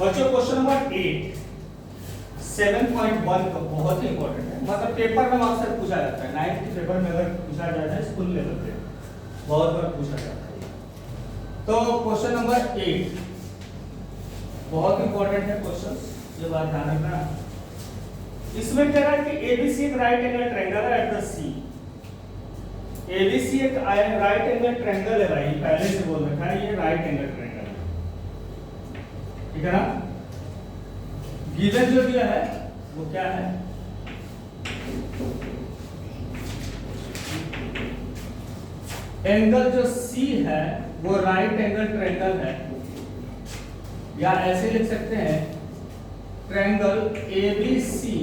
बच्चों question number 8 7.1 का बहुत ही इंपॉर्टेंट है, मतलब पेपर में अक्सर पूछा जाता है। 9th के पेपर में अगर पूछा जाता है स्कूल लेवल पे बहुत बार पूछा जाता है। तो क्वेश्चन नंबर 8 बहुत इंपॉर्टेंट है क्वेश्चन, ये बात ध्यान रखना। इसमें कह रहा है कि एबीसी एक राइट एंगल ट्रायंगल है एट द सी। एबीसी एक राइट एंगल ट्रायंगल है भाई, पहले से बोल रखा है ये राइट एंगल ट्रायंगल है, ठीक है ना। गिवन जो दिया है वो क्या है, एंगल जो सी है वो राइट एंगल ट्रायंगल है, या ऐसे लिख सकते हैं triangle ABC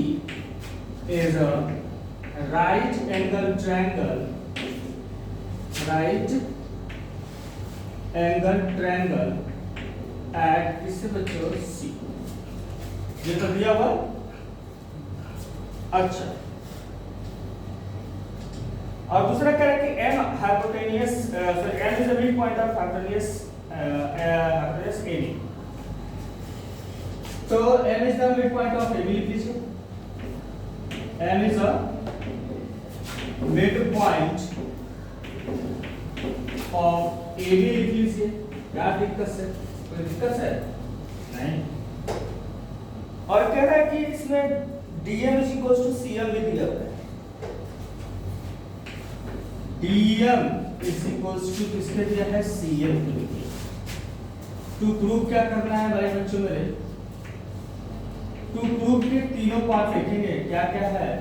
is a right angle triangle, right angle triangle eight किससे बच्चों सी। ये तो दिया हुआ। अच्छा, और दूसरा कह रहा है कि m hypotenuse m is the mid point of hypotenuse AB। तो m is the mid point of AB लिख लीजिए, m is a mid point of AB लिख लीजिए। क्या दिक्कत है, कोई दिक्कत है नहीं। और कह रहा है कि इसमें dm is equals to cm भी दिया हुआ है। dm is equals to किसके दिया है, cm को दिया। टू प्रूव क्या करना है भाई बच्चों मेरे, टू प्रूव के तीनों पार्ट लिखेंगे। क्या क्या है,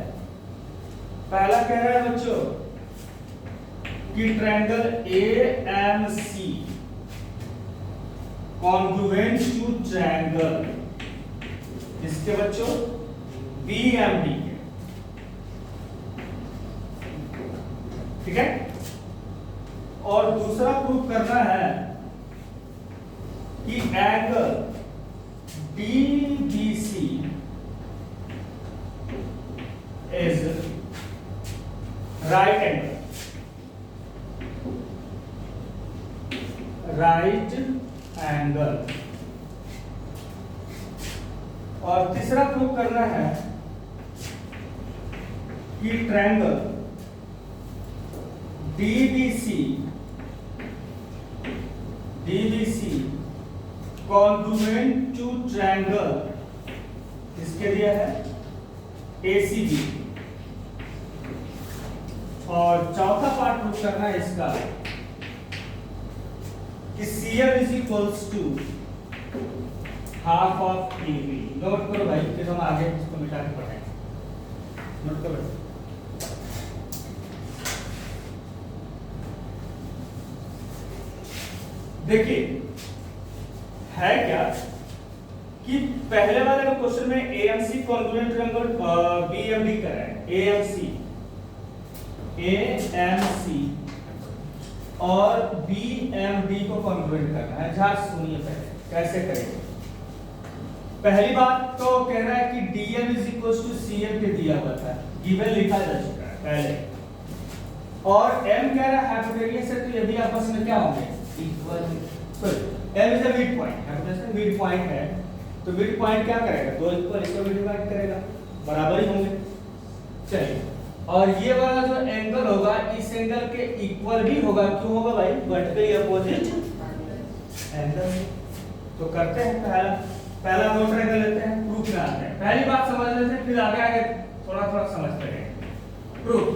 पहला कह रहा है बच्चों कि triangle AMC congruent to triangle इसके बच्चों BMD के, ठीक है। और दूसरा प्रूफ करना है कि angle DBC is right angle, right angle. और तीसरा प्रूव करना है कि triangle DBC congruent to triangle इसके दिया है ACB। और चौथा पार्ट प्रूव करना है इसका कि CM is equals to half of AB। Note करो भाई, फिर हम आगे इसको मिटा के पढ़ेंगे। नोट करो। देखिए है क्या कि पहले वाले में क्वेश्चन में AMC कॉन्ग्रुएंट ट्रायंगल BMD कर रहा है, AMC और BMD को कॉन्ग्रुएंट करना है। ध्यान सुनिए पहले कैसे करेंगे। पहली बात तो कह रहा है कि dm is equals to cm के दिया हुआ था, गिवन लिखा जा चुका है पहले। और m कह रहा है हाइपोटेनियस है, तो ये भी आपस में क्या होंगे, equal. Sorry m is the mid point, hypotenuse mid point है, तो मिड पॉइंट क्या करेगा, दो इक्वल डिवाइड करेगा, बराबर ही होंगे। चलिए, और ये वाला जो एंगल होगा इस एंगल के इक्वल भी होगा। क्यों होगा भाई, वर्टिकली अपोजिट एंगल। तो करते हैं पहला दो ट्रायंगल लेते हैं, प्रूफ में आते हैं। पहली बात समझ लेते हैं, फिर आगे आगे थोड़ा थोड़ा समझते हैं। प्रूफ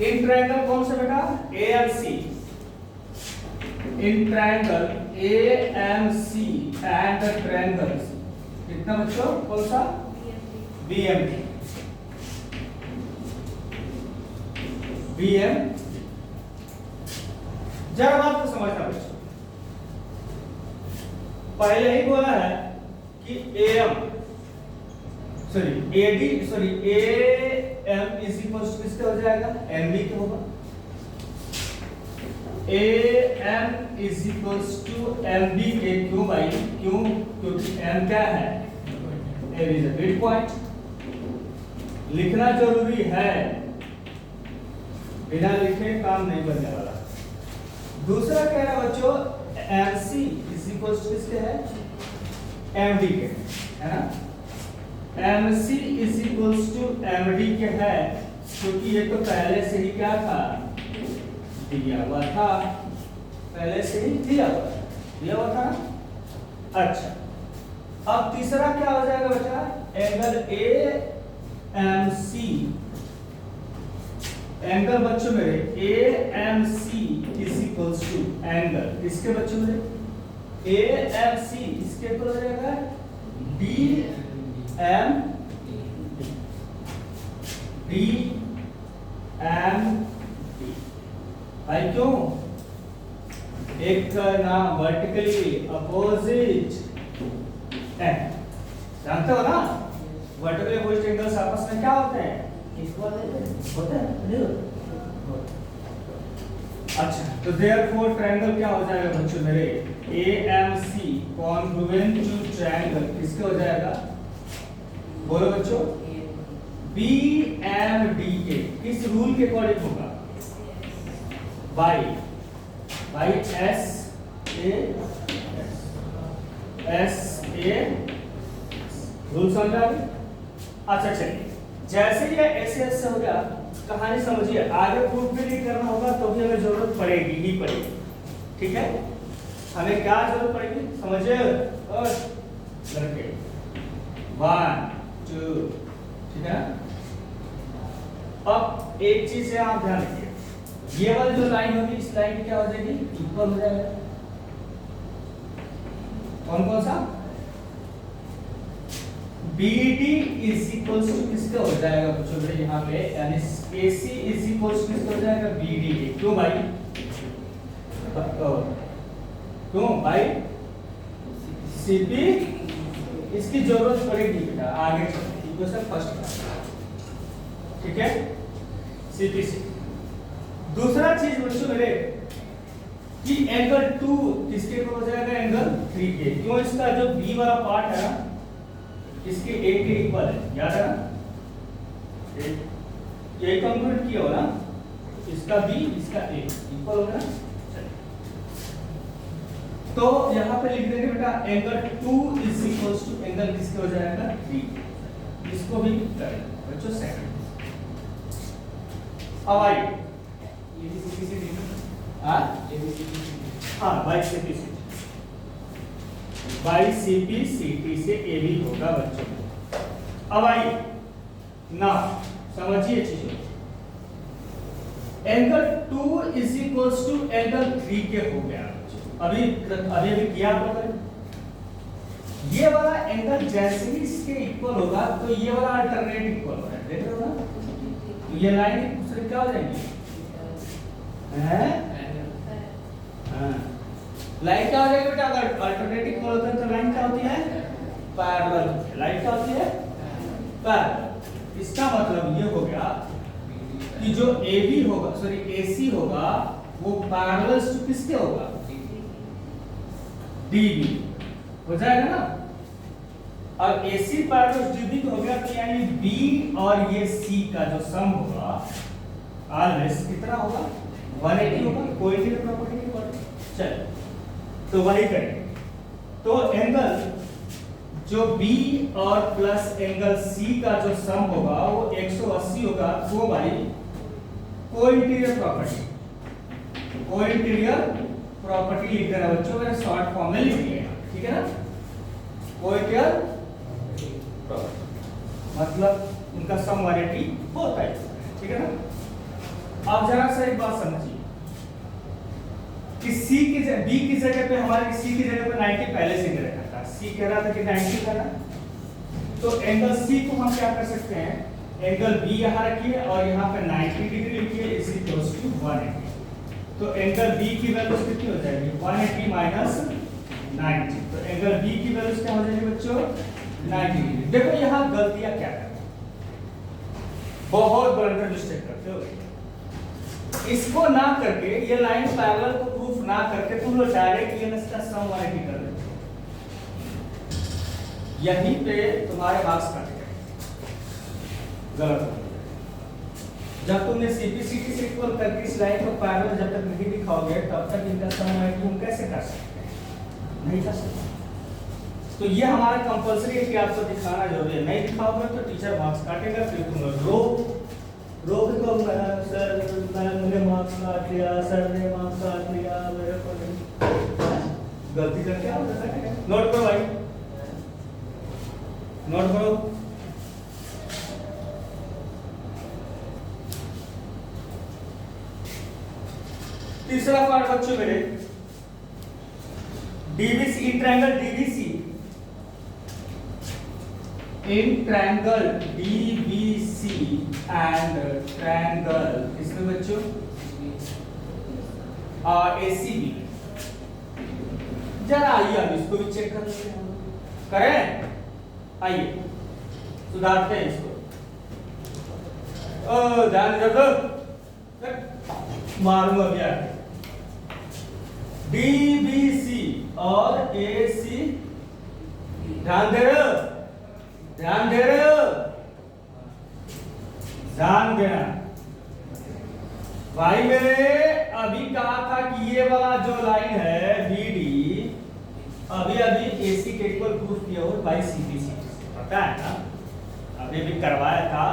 इन ट्रायंगल कौन सा बेटा, AMC। In triangle AMC and the triangles कितना बच्चों, कौन सा, BMD। जरा बात को समझना बच्चों, पहले ही बोला है कि AM इज इक्वल्स टू किसके हो जाएगा, MB के होगा। AM is equals to MB के। क्यों भाई, क्यों, क्योंकि M क्या है, M is a mid point. लिखना जरूरी है, बिना लिखे काम नहीं बनने वाला। दूसरा कह रहा बच्चों MC इज इक्वल्स टू किसके है, MD के, है ना। MC is equals to MD के है, क्योंकि ये तो पहले से ही क्या था, दिया हुआ था, पहले से ही दिया हुआ था। अच्छा, अब तीसरा क्या हो जाएगा बच्चा, एंगल AMC, एंगल बच्चों मेरे AMC is equals to angle, इसके बच्चों मेरे AMC इसके इक्वल हो जाएगा DMD भाई क्यों, एक ना वर्टिकली अपोजिट एंड, जानते हो ना वर्टिकली अपोजिट एंगल्स आपस में क्या होते हैं, इक्वल होते हैं। अच्छा, तो देयरफॉर ट्रायंगल क्या हो जाएगा बच्चों मेरे, AMC कॉन्ग्रुएंट टू ट्रायंगल किसके हो जाएगा, बोलो बच्चों, BMD के किस रूल के अकॉर्डिंग होगा, बाई SA रूल समझा। अच्छा चलिए, जैसे ये SS से हो गया, कहानी समझिए, आगे प्रूफ भी नहीं करना होगा तो भी हमें जरूरत पड़ेगी ही पड़ेगी, ठीक है। हमें क्या जरूरत पड़ेगी समझिए, और लड़के 1 2, ठीक है। अब एक चीज है आप ध्यान रखिए, ये वाली जो लाइन होगी इस लाइन की क्या हो जाएगी, इक्वल हो जाएगा, कौन कौन सा, BD इज इक्वल्स टू किसका हो जाएगा बच्चों मेरे यहाँ पे, यानी AC इज इक्वल्स टू किसका हो जाएगा, BD के। क्यों भाई, क्यों भाई, CP इसकी जरूरत पड़ेगी बेटा आगे चलते, इक्वेशन फर्स्ट, ठीक है, CPC। दूसरा चीज बच्चों मेरे कि एंगल 2 किसके हो जाएगा, एंगल 3 के। क्यों, इसका जो B वाला पार्ट है ना इसके A के इक्वल है, याद है ना, ये कंक्लूड किया हो ना, इसका B इसका A इक्वल होगा। तो यहाँ पे लिख देंगे बेटा angle 2 is equals to angle किसके हो जाएगा, 3, इसको भी करेंगे बच्चों सेकंड। अब आई ये भी CPC हां, ये भी CPC, हां बाय CPC, बाई CPCT से A भी होगा बच्चों। अब आई ना समझिए चीजों, angle 2 is equals to angle 3 के हो गया अभी अभी किया आप लोगों ने। ये वाला एंगल जैसे ही इसके इक्वल होगा तो ये वाला अल्टरनेट इक्वल हो रहा है, देख रहे हो ना, तो ये लाइन एक दूसरे क्या हो जाएंगी, हैं हां, लाइन क्या हो जाएगी बेटा, अगर अल्टरनेट इक्वल होता है तो लाइन क्या होती है, पैरेलल, लाइन क्या होती है, पैरेलल। इसका मतलब ये हो गया कि जो AB होगा, सॉरी AC होगा, वो पैरेलल टू किसके होगा, DB हो जाएगा ना। अब AC पैरेलल DB हो गया तो यानी B और ये C का जो सम होगा ऑलवेज कितना होगा, 180 होगा, कोई भी प्रॉपर्टी नहीं पड़ती। चल तो वही करेंगे, तो एंगल जो B और प्लस एंगल C का जो सम होगा वो 180 होगा। वो भाई कोइंटीरियर प्रॉपर्टी लिख देना बच्चों, मैंने शॉर्ट फॉर्म में लिख दिया, ठीक है ना। कोइंटीरियर प्रॉपर्टी मतलब उनका सम 180 होता है, ठीक है ना। अब जरा सा एक बात समझिए कि C की B की जगह पे हमारे C की जगह पे 90 पहले से दे रखा था, C कह रहा था कि 90 करना, तो एंगल C को हम क्या कर सकते हैं, एंगल B यहाँ रखिए और यहाँ पे 90 डिग्री लिखिए, इज इक्वल्स टू 180। तो एंगल B की वैल्यू कितनी हो जाएगी, 180 माइनस 90, तो एंगल B की वैल्यू क्या हो जाएगी बच्चों, 90 डिग्री। देखो यहाँ गलतियां क्या करते हैं, बहुत बड़ा मिस्टेक करते हो, इसको ना करके ये लाइन पैरेलल को प्रूफ ना करके तुम लोग डायरेक्ट ये इसका सम 180 कर देते, यहीं पे तुम्हारे मार्क्स कट गए, गलत। जब तुमने CPCT से इक्वल करके इस लाइन को पैरेलल जब तक नहीं दिखाओगे तब तक इनका सम 180 हम कैसे कर सकते हैं, नहीं कर सकते। तो ये हमारा कंपलसरी है कि आपको दिखाना जरूरी है, नहीं दिखाओगे तो टीचर मार्क्स काटेगा, फिर तुम रो भी कहूँगा सर मैंने मार्क्स काट लिया, सर ने मार्क्स काट लिया, मेरे को नहीं। गलती करके आओ, नोट करो भाई, नोट करो। तीसरा पार्ट बच्चों मेरे, DBC in triangle DBC, in triangle DBC and triangle इसमें बच्चों एसीबी, जरा आइए अब इसको भी चेक कर लेते हैं, करें, आइए सुधारते हैं इसको। ध्यान दे दो, मारूंगा अभी आगे। डीबीसी और एसी, ध्यान दे रहे हो, ध्यान दे रहे हो, ध्यान देना भाई। मेरे अभी कहा था कि ये वाला जो लाइन है बीडी, अभी एसी के इक्वल प्रूफ किया हो बाई सीपीसी, पता है ना, अभी भी करवाया था,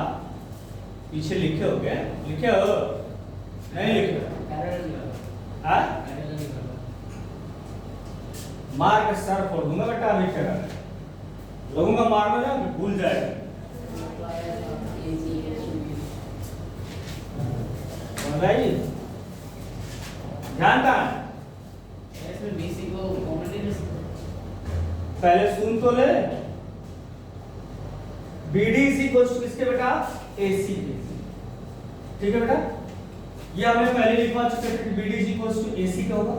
पीछे लिखे हो गए, लिखे हो नहीं लिखे, मार के सर फोड़ दूंगा बेटा, अभी क्या लगूंगा मारने ना, भूल जाएगा। भाई ध्यान का बीसी को पहले सुन तो ले, बीडी इज इक्वल टू किसके बेटा, एसी के, ठीक है बेटा। ये हमने पहले लिखवा चुके थे कि BD is equal to AC का होगा।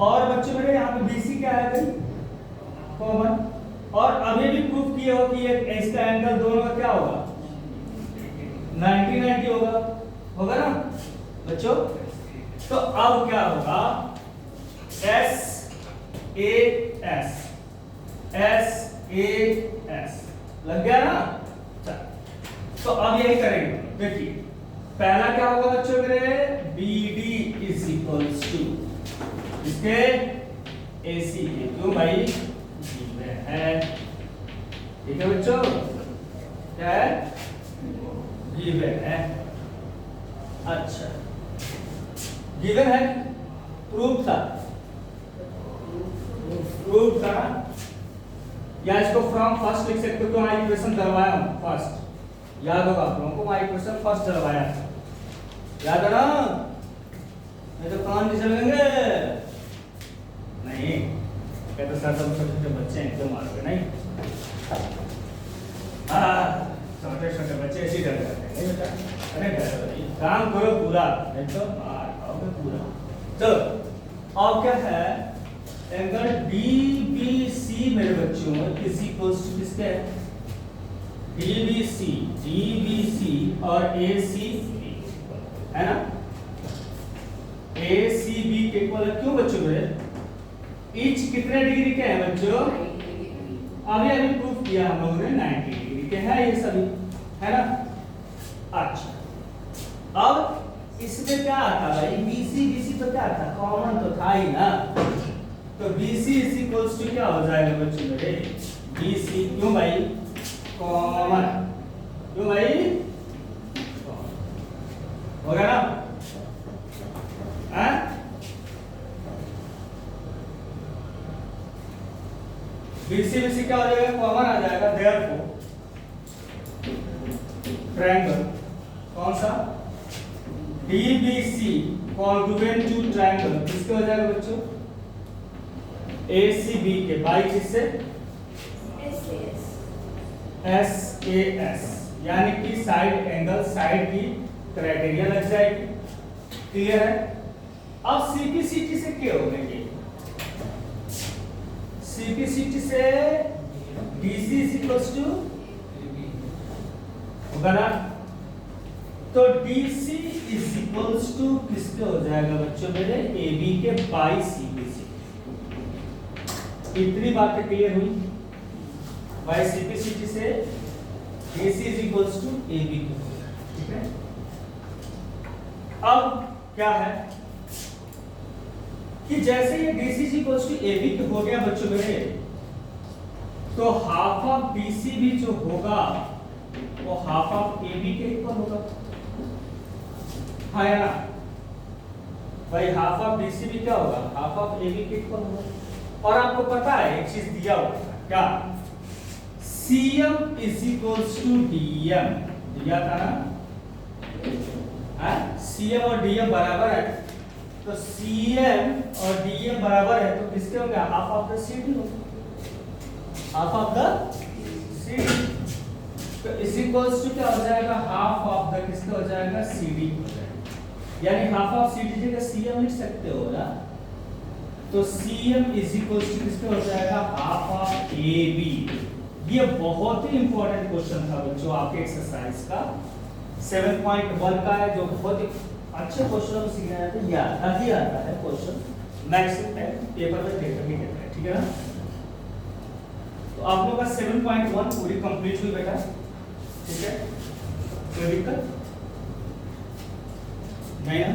और बच्चों मेरे यहाँ पे बीसी क्या है भाई, कॉमन। और अभी भी प्रूफ किया हो कि इसका एंगल दोनों का क्या होगा, 90-90 होगा ना बच्चों। तो अब क्या होगा, S A S, S A S लग गया ना। तो अब यही करेंगे, देखिए पहला क्या होगा बच्चों मेरे, BD इज इक्वल्स टू इसके AC के, क्यों भाई है, ठीक है बच्चों, क्या है गिवन है। अच्छा गिवन है, प्रूफ था, प्रूफ था, या इसको फ्रॉम फर्स्ट लिख सकते हो, तो मैं इक्वेशन दलवाया हूं फर्स्ट, याद होगा आप लोगों को, मैं इक्वेशन फर्स्ट दलवाया था, याद है ना, नहीं तो कान नहीं चलेंगे, नहीं कहते तो सर सब छोटे बच्चे हैं क्यों मारोगे, नहीं छोटे छोटे बच्चे ऐसे डर जाते हैं, नहीं बेटा, अरे डर काम करो पूरा, नहीं तो मार खाओगे पूरा। तो अब क्या है, एंगल डीबीसी मेरे बच्चों इज इक्वल्स टू किसके, डीबीसी, डीबीसी और एसीबी है ना, एसीबी के इक्वल है, क्यों बच्चों मेरे, ईच कितने डिग्री के हैं बच्चों, अभी प्रूफ किया हम लोगों ने 90 डिग्री के हैं ये सभी, है ना। अच्छा अब इसमें क्या आता भाई, BC BC तो क्या था, कॉमन तो था ही ना, तो BC इज इक्वल्स टू क्या हो जाएगा बच्चों मेरे, BC, क्यों भाई कॉमन, क्यों भाई हो गया ना, BC BC क्या हो जाएगा, कॉमन आ जाएगा, देयरफॉर ट्रायंगल कौन सा, DBC कॉन्ग्रुएंट टू ट्रायंगल किसके हो जाएगा बच्चों, ACB के, बाई किससे, SAS, यानी कि साइड एंगल, साइड की क्राइटेरिया लग जाएगी, क्लियर है। अब CPCT से क्या हो गए, CPCT से DC is equals to होगा ना, तो DC is equals to किसके हो जाएगा बच्चों मेरे, AB के बाई CPC। इतनी बातें क्लियर हुई, बाई CPCT से DC is equals to AB के, ठीक है। अब क्या है कि जैसे ये DC is equals to AB के हो गया बच्चों मेरे, तो हाफ ऑफ BC भी जो होगा वो हाफ ऑफ AB के इक्वल होगा, हाँ या ना भाई? हाफ ऑफ BC भी क्या होगा? हाफ ऑफ AB के इक्वल होगा। और आपको पता है एक चीज दिया हुआ है क्या? CM is equals to DM दिया था ना, CM और DM बराबर है, तो CM और DM बराबर है तो किसके होंगे? हाफ ऑफ द CD होगा, हाफ ऑफ द CD। तो इज इक्वल्स टू क्या हो जाएगा? हाफ ऑफ द किसका हो जाएगा? CD हो जाएगा, यानी हाफ ऑफ CD जगह CM लिख सकते हो ना, तो CM इज इक्वल्स टू किसका हो जाएगा? Half of AB। ये बहुत ही इंपॉर्टेंट क्वेश्चन था बच्चों आपके एक्सरसाइज का 7.1 का है, जो बहुत ही अच्छे क्वेश्चन में सीखना है, तो याद ही आता है क्वेश्चन, मैक्सिमम टाइम पेपर में देखकर ही देता है, ठीक है ना? तो आप लोगों का 7.1 पूरी कंप्लीट हुई बेटा, ठीक है? कोई दिक्कत नहीं ना?